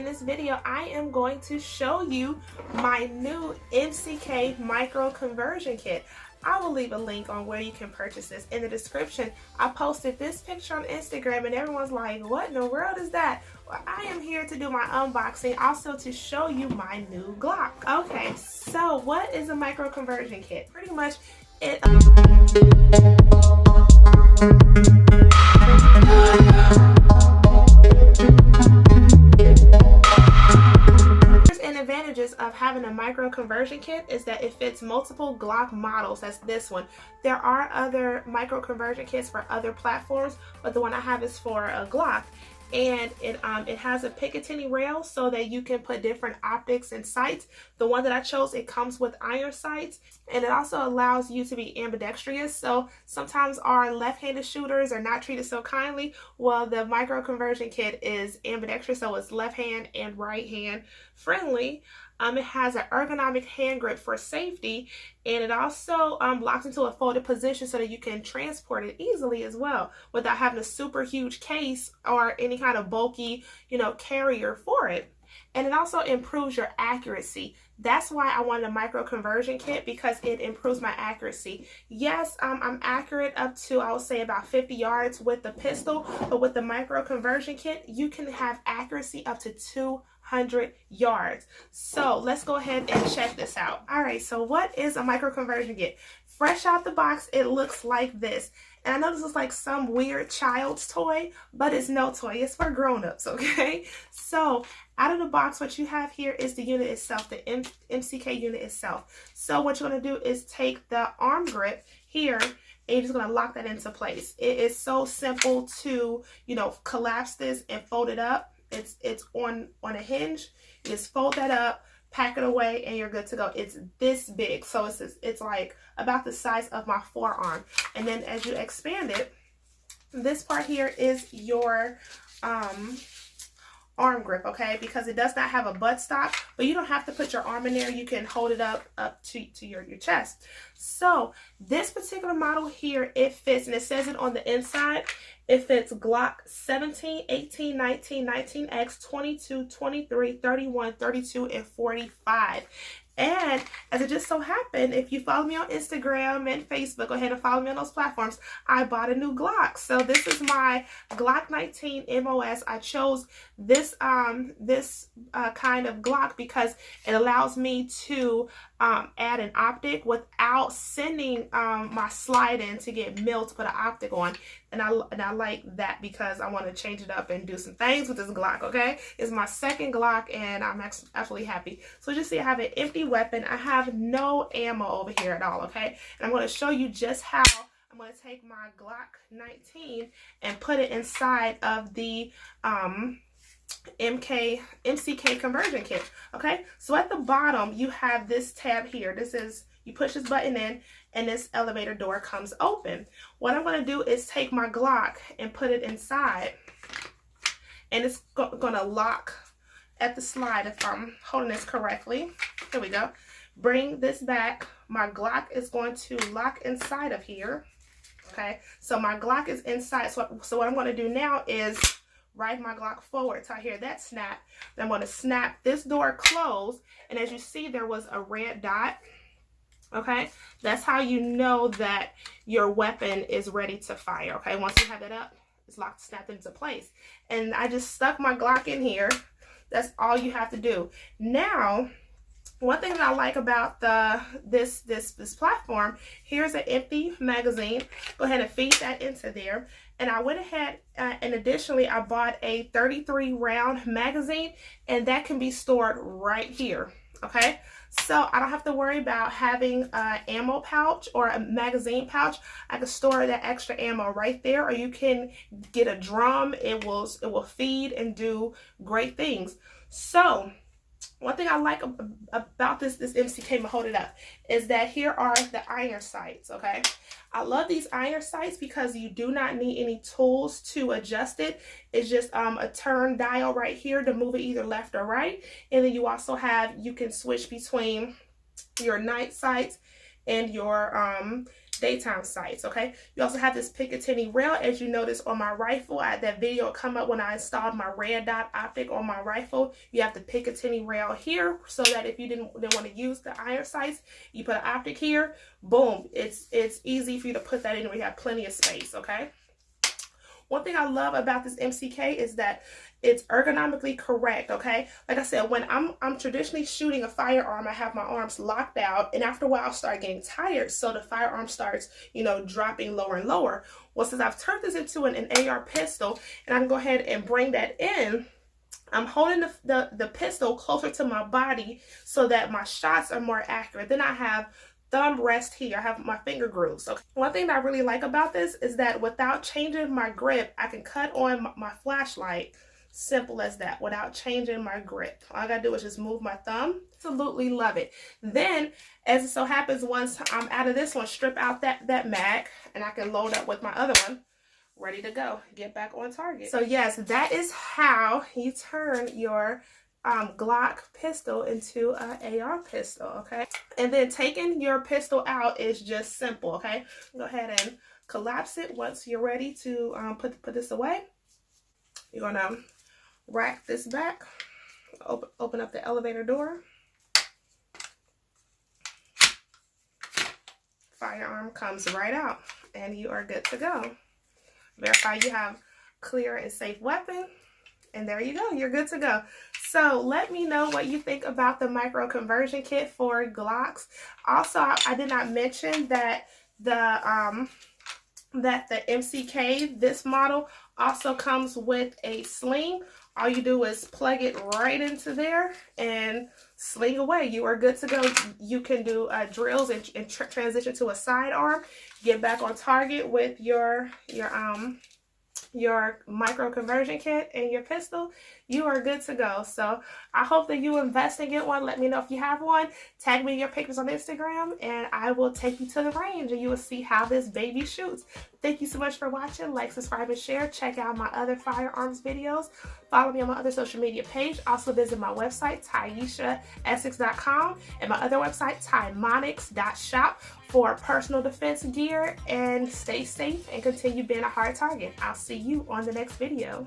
in this video I am going to show you my new MCK micro conversion kit. I will leave a link on where you can purchase this in the description. I posted this picture on Instagram and everyone's like, what in the world is that? Well, I am here to do my unboxing, also to show you my new Glock. Okay, so what is a micro conversion kit? Pretty much it advantages of having a micro conversion kit is that it fits multiple Glock models. That's this one. There are other micro conversion kits for other platforms, but the one I have is for a Glock, and it has a Picatinny rail so that you can put different optics and sights. The one that I chose, it comes with iron sights, and it also allows you to be ambidextrous. So sometimes our left-handed shooters are not treated so kindly. Well, the micro conversion kit is ambidextrous, so it's left hand and right hand friendly. It has an ergonomic hand grip for safety, and it also locks into a folded position so that you can transport it easily as well without having a super huge case or any kind of bulky, carrier for it. And it also improves your accuracy. That's why I wanted a micro conversion kit, because it improves my accuracy. Yes, I'm accurate up to, I would say, about 50 yards with the pistol, but with the micro conversion kit, you can have accuracy up to 200 yards. So let's go ahead and check this out. All right, so what is a micro conversion kit? Fresh out the box, it looks like this. And I know this is like some weird child's toy, but it's no toy. It's for grown-ups, okay? So out of the box, what you have here is the unit itself, the MCK unit itself. So what you're going to do is take the arm grip here, and you're just going to lock that into place. It is so simple to, collapse this and fold it up. It's on a hinge. You just fold that up, pack it away, and you're good to go. It's this big, so it's like about the size of my forearm. And then as you expand it, this part here is your arm grip, okay? Because it does not have a butt stop, but you don't have to put your arm in there. You can hold it up to your chest. So this particular model here, it fits, and it says it on the inside. It fits Glock 17, 18, 19, 19X, 22, 23, 31, 32, and 45. And as it just so happened, if you follow me on Instagram and Facebook, go ahead and follow me on those platforms, I bought a new Glock. So this is my Glock 19 MOS. I chose this kind of Glock because it allows me to add an optic without sending my slide in to get milled to put an optic on. And I like that because I want to change it up and do some things with this Glock, okay? It's my second Glock, and I'm absolutely happy. So just see, I have an empty weapon. I have no ammo over here at all, okay? And I'm going to show you just how I'm going to take my Glock 19 and put it inside of the MCK conversion kit. Okay, so at the bottom you have this tab here. This is, you push this button in and this elevator door comes open. What I'm going to do is take my Glock and put it inside, and it's going to lock at the slide if I'm holding this correctly. Here we go. Bring this back. My Glock is going to lock inside of here. Okay, so my Glock is inside. So what I'm going to do now is ride my Glock forward. So I hear that snap. Then I'm going to snap this door closed, and as you see, there was a red dot. Okay, that's how you know that your weapon is ready to fire. Okay, once you have that up, it's locked, snapped into place. And I just stuck my Glock in here. That's all you have to do. Now, one thing that I like about this platform, here's an empty magazine. Go ahead and feed that into there. And I went ahead and additionally I bought a 33 round magazine, and that can be stored right here. Okay, so I don't have to worry about having an ammo pouch or a magazine pouch. I can store that extra ammo right there, or you can get a drum. It will feed and do great things. So one thing I like about this MCK, I'm gonna hold it up, is that here are the iron sights, okay? I love these iron sights because you do not need any tools to adjust it. It's just a turn dial right here to move it either left or right. And then you also have, you can switch between your night sights and your daytime sights, okay? You also have this Picatinny rail, as you notice on my rifle. That video come up when I installed my red dot optic on my rifle. You have the Picatinny rail here, so that if you didn't want to use the iron sights, you put an optic here, boom, it's easy for you to put that in where you have plenty of space, okay? One thing I love about this MCK is that it's ergonomically correct, okay? Like I said, when I'm traditionally shooting a firearm, I have my arms locked out, and after a while I start getting tired, so the firearm starts, you know, dropping lower and lower. Well, since I've turned this into an AR pistol, and I can go ahead and bring that in, I'm holding the pistol closer to my body so that my shots are more accurate. Then I have thumb rest here. I have my finger grooves. Okay. One thing that I really like about this is that without changing my grip, I can cut on my flashlight. Simple as that, without changing my grip. All I gotta do is just move my thumb. Absolutely love it. Then, as it so happens, once I'm out of this one, strip out that mag, and I can load up with my other one. Ready to go. Get back on target. So yes, that is how you turn your Glock pistol into an AR pistol, okay? And then taking your pistol out is just simple, okay? Go ahead and collapse it once you're ready to put this away. You're gonna rack this back, open up the elevator door. Firearm comes right out, and you are good to go. Verify you have clear and safe weapon, and there you go, you're good to go. So let me know what you think about the micro conversion kit for Glocks. Also, I did not mention that the MCK, this model, also comes with a sling. All you do is plug it right into there and sling away. You are good to go. You can do drills and transition to a sidearm. Get back on target with your micro conversion kit and your pistol. You are good to go. So I hope that you invest and get one. Let me know if you have one. Tag me your pictures on Instagram, and I will take you to the range, and you will see how this baby shoots. Thank you so much for watching. Like, subscribe, and share. Check out my other firearms videos. Follow me on my other social media page. Also visit my website, TIEESHAEssex.com, and my other website, TIEMONEX.shop, for personal defense gear. And stay safe and continue being a hard target. I'll see you on the next video.